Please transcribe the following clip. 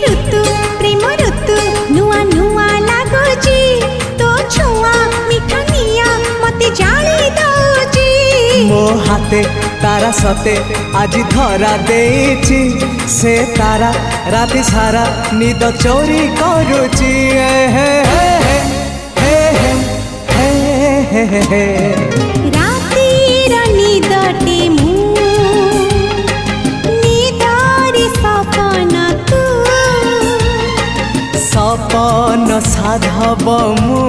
ऋतु प्रेम ऋतु नुआ नुआ लागुची तो छुआ मिठा निया मते जाली दउची मो हाथे तारा सते आज धरा देछि से तारा राति सारा निद चोरी करुची रातिर निदटे मु निदारी सपना तू सपन साधव मु